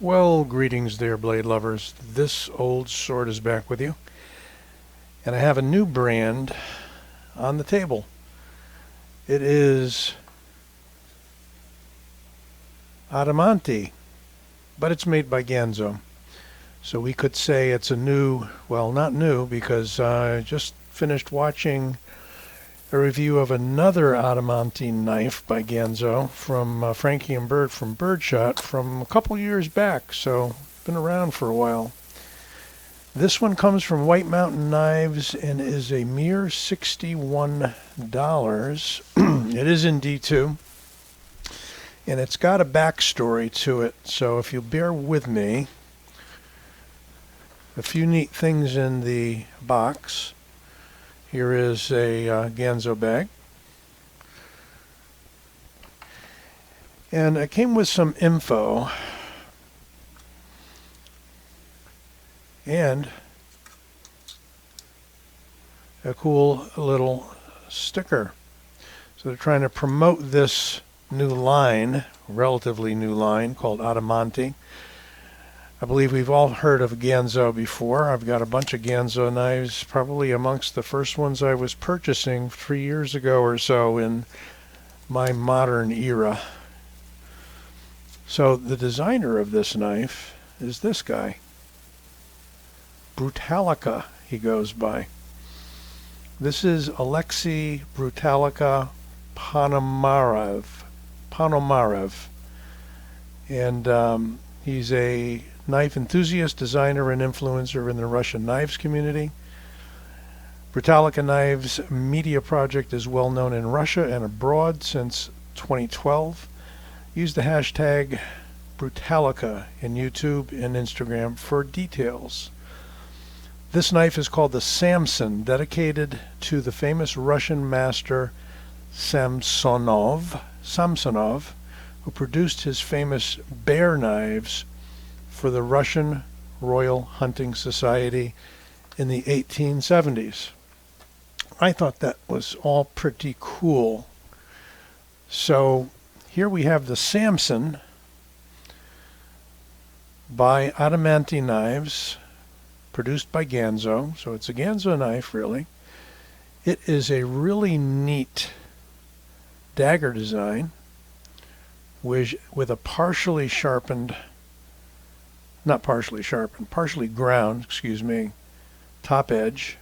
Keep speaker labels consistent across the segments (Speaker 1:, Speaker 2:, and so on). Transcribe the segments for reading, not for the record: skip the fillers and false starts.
Speaker 1: Well, greetings there, blade lovers. This old sword is back with you, and I have a new brand on the table. It is Adamanti, but it's made by Ganzo. So we could say it's a new, well, not new, because I just finished watching a review of another Adamanti knife by Ganzo from Frankie and Bird from Birdshot from a couple years back, so been around for a while. This one comes from White Mountain Knives and is a mere $61. It is in D2, and it's got a backstory to it, so if you bear with me, a few neat things in the box. Here is a Ganzo bag. And it came with some info. And a cool little sticker. So they're trying to promote this new line, relatively new line, called Adamanti. I believe we've all heard of Ganzo before. I've got a bunch of Ganzo knives, probably amongst the first ones I was purchasing 3 years ago or so in my modern era. So the designer of this knife is this guy. Brutalica, he goes by. This is Alexei Brutalica Ponomarev. And he's a knife enthusiast, designer, and influencer in the Russian knives community. Brutalica Knives media project is well known in Russia and abroad since 2012. Use the hashtag Brutalica in YouTube and Instagram for details. This knife is called the Samson, dedicated to the famous Russian master Samsonov, who produced his famous bear knives for the Russian Royal Hunting Society in the 1870s. I thought that was all pretty cool. So here we have the Samson by Adamanti Knives, produced by Ganzo. So it's a Ganzo knife, really. It is a really neat dagger design with a partially ground, top edge.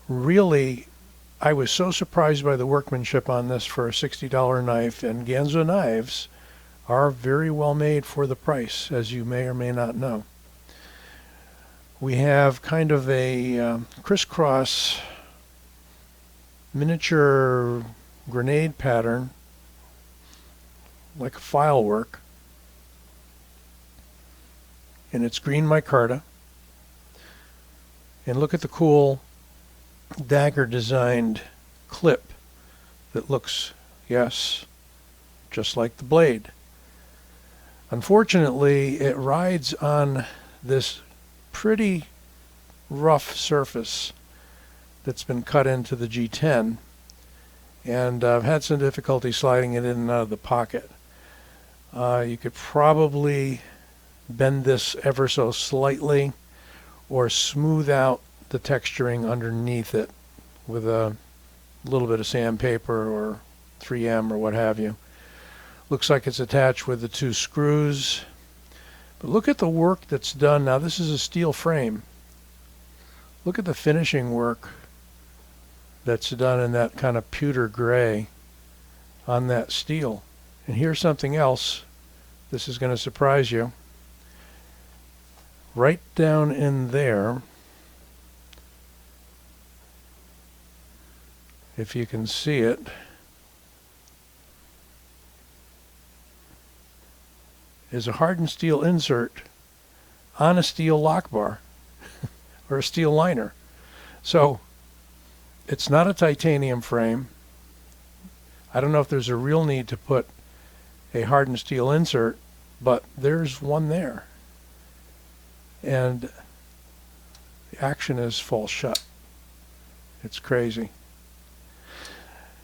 Speaker 1: Really, I was so surprised by the workmanship on this for a $60 knife, and Ganzo knives are very well made for the price, as you may or may not know. We have kind of a crisscross miniature grenade pattern, like a file work. And it's green micarta. And look at the cool dagger designed clip that looks, yes, just like the blade. Unfortunately, it rides on this pretty rough surface that's been cut into the G10, and I've had some difficulty sliding it in and out of the pocket. You could probably bend this ever so slightly or smooth out the texturing underneath it with a little bit of sandpaper or 3M or what have you. Looks like it's attached with the two screws. But look at the work that's done. Now this is a steel frame. Look at the finishing work that's done in that kind of pewter gray on that steel. And here's something else. This is going to surprise you. Right down in there, if you can see it, is a hardened steel insert on a steel lock bar or a steel liner. So it's not a titanium frame. I don't know if there's a real need to put a hardened steel insert, but there's one there. And the action is falls shut. It's crazy.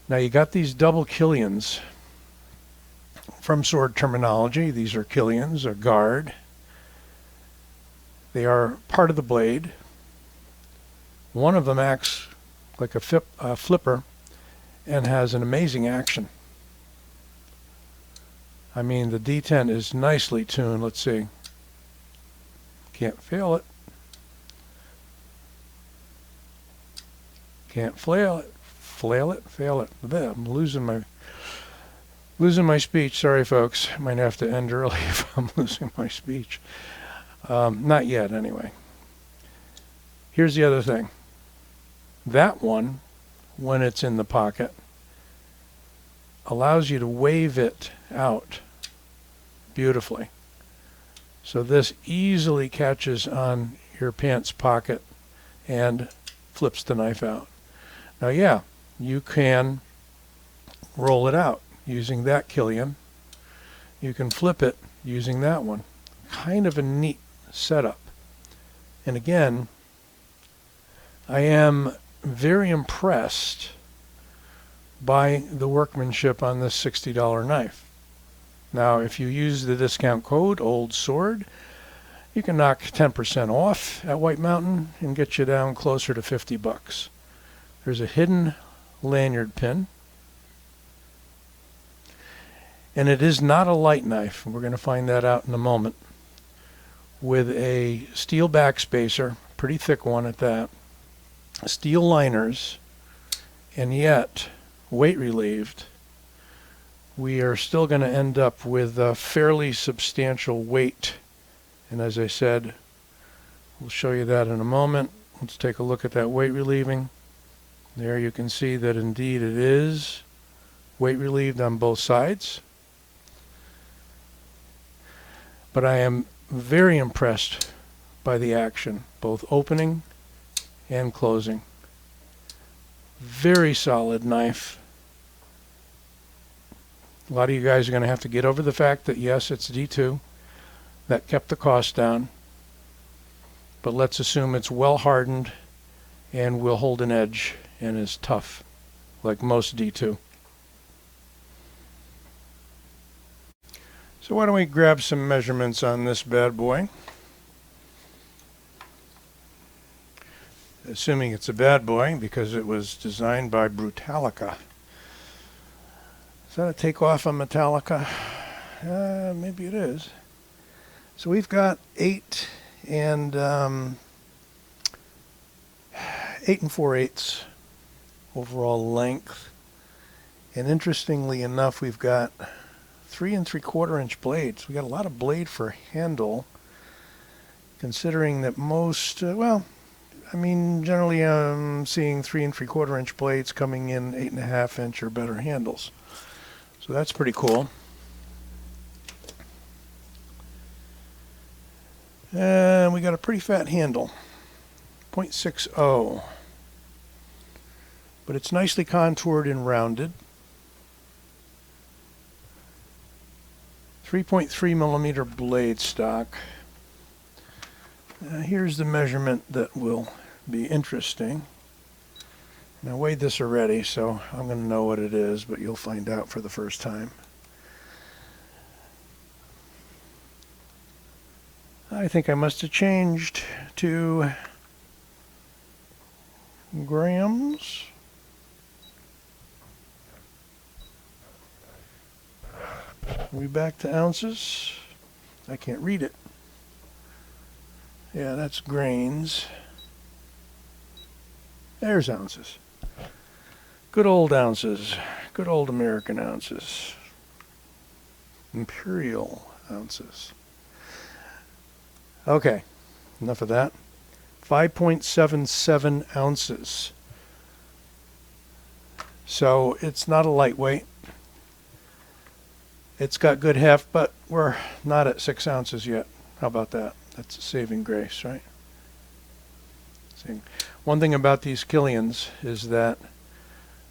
Speaker 1: Now you got these double Killians From sword terminology, these are killians, a guard. They are part of the blade. One of them acts like a flipper and has an amazing action. I mean, the D10 is nicely tuned. Let's see. Can't fail it. Can't flail it. Flail it? Fail it. I'm losing my speech. Sorry, folks. Might have to end early if I'm losing my speech. Not yet, anyway. Here's the other thing. That one, when it's in the pocket, allows you to wave it out beautifully. So this easily catches on your pants pocket and flips the knife out. Now, yeah, you can roll it out using that killian. You can flip it using that one. Kind of a neat setup. And again, I am very impressed by the workmanship on this $60 knife. Now, if you use the discount code Old Sword, you can knock 10% off at White Mountain and get you down closer to $50. There's a hidden lanyard pin. And it is not a light knife. We're going to find that out in a moment. With a steel backspacer, pretty thick one at that, steel liners, and yet weight relieved, we are still going to end up with a fairly substantial weight. And as I said, we'll show you that in a moment. Let's take a look at that weight relieving. There you can see that indeed it is weight relieved on both sides. But I am very impressed by the action, both opening and closing. Very solid knife. A lot of you guys are going to have to get over the fact that yes, it's D2. That kept the cost down. But let's assume it's well hardened and will hold an edge and is tough, like most D2. So why don't we grab some measurements on this bad boy. Assuming it's a bad boy because it was designed by Brutalica. Is that a takeoff on Metallica? Maybe it is. So we've got 8 and 4/8 overall length. And interestingly enough, we've got 3 3/4 inch blades. We got a lot of blade for handle, considering that most, generally I'm seeing 3 3/4 inch blades coming in 8.5 inch or better handles. So that's pretty cool. And we got a pretty fat handle, 0.60. But it's nicely contoured and rounded. 3.3 millimeter blade stock. Here's the measurement that will be interesting. Now, I weighed this already, so I'm going to know what it is, but you'll find out for the first time. I think I must have changed to grams. Are we back to ounces? I can't read it. Yeah, that's grains. There's ounces. Good old ounces. Good old American ounces. Imperial ounces. Okay, enough of that. 5.77 ounces. So it's not a lightweight. It's got good heft, but we're not at 6 ounces yet. How about that? That's a saving grace, right? One thing about these killians is that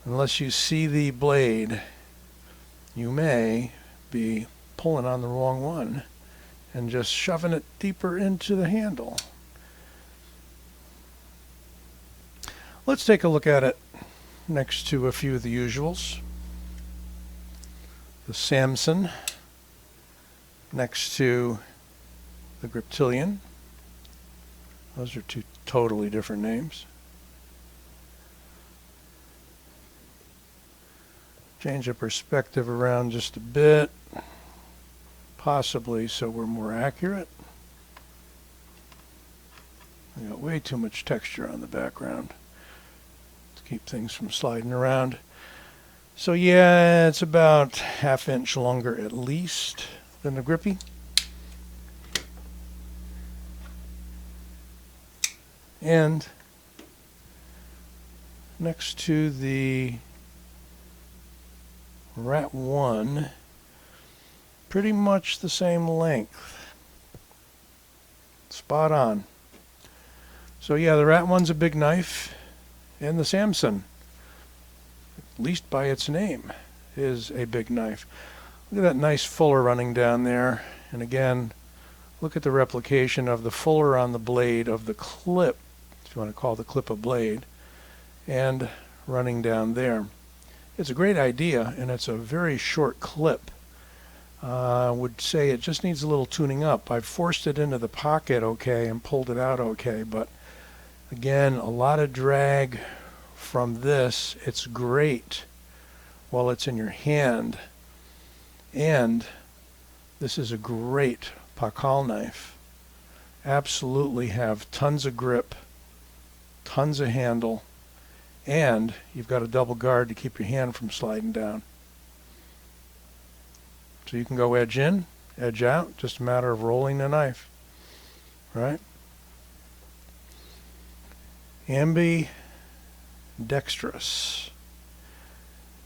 Speaker 1: unless you see the blade, you may be pulling on the wrong one and just shoving it deeper into the handle. Let's take a look at it next to a few of the usuals. the Samson next to the Griptilian. Those are two totally different names. Change the perspective around just a bit, possibly so we're more accurate. I got way too much texture on the background to keep things from sliding around. So yeah, it's about ½ inch longer at least than the Grippy. And next to the Rat 1, pretty much the same length. Spot on. So yeah, the Rat 1's a big knife, and the Samson, at least by its name, is a big knife. Look at that nice fuller running down there. And again, look at the replication of the fuller on the blade of the clip, if you want to call the clip a blade, and running down there. It's a great idea, and it's a very short clip. I would say it just needs a little tuning up. I've forced it into the pocket okay and pulled it out okay, but again, a lot of drag from this. It's great while it's in your hand, and this is a great pakal knife. Absolutely have tons of grip, tons of handle, and you've got a double guard to keep your hand from sliding down. So you can go edge in, edge out, just a matter of rolling the knife, right? Ambidextrous.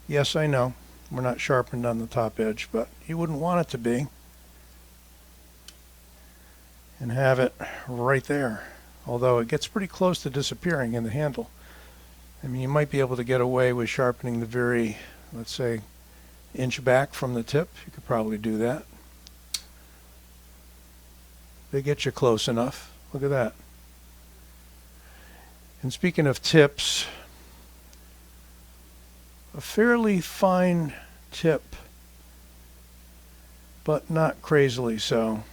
Speaker 1: Yes, I know, we're not sharpened on the top edge, but you wouldn't want it to be. And have it right there, although it gets pretty close to disappearing in the handle. I mean, you might be able to get away with sharpening the very, let's say, inch back from the tip. You could probably do that. They get you close enough. Look at that. And speaking of tips, a fairly fine tip, but not crazily so.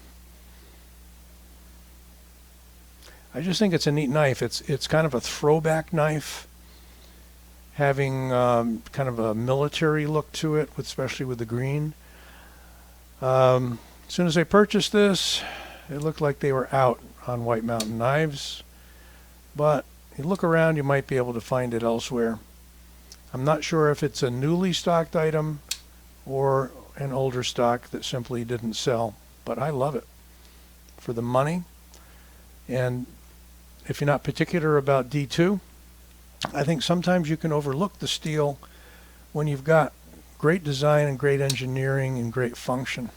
Speaker 1: I just think it's a neat knife. It's kind of a throwback knife, having kind of a military look to it, especially with the green. As soon as I purchased this, it looked like they were out on White Mountain Knives, but you look around, you might be able to find it elsewhere. I'm not sure if it's a newly stocked item or an older stock that simply didn't sell, but I love it for the money. And if you're not particular about D2, I think sometimes you can overlook the steel when you've got great design and great engineering and great function.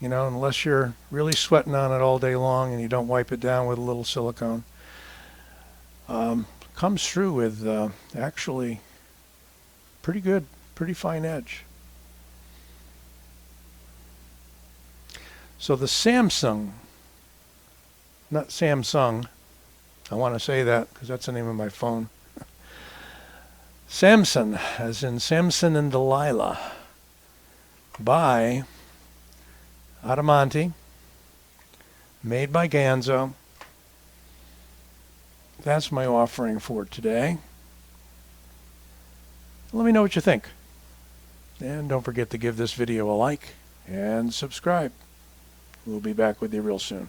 Speaker 1: You know, unless you're really sweating on it all day long and you don't wipe it down with a little silicone. Comes through with actually pretty good, pretty fine edge. So the Samsung, not Samsung, I want to say that because that's the name of my phone. Samson, as in Samson and Delilah, by Adamanti, made by Ganzo. That's my offering for today. Let me know what you think. And don't forget to give this video a like and subscribe. We'll be back with you real soon.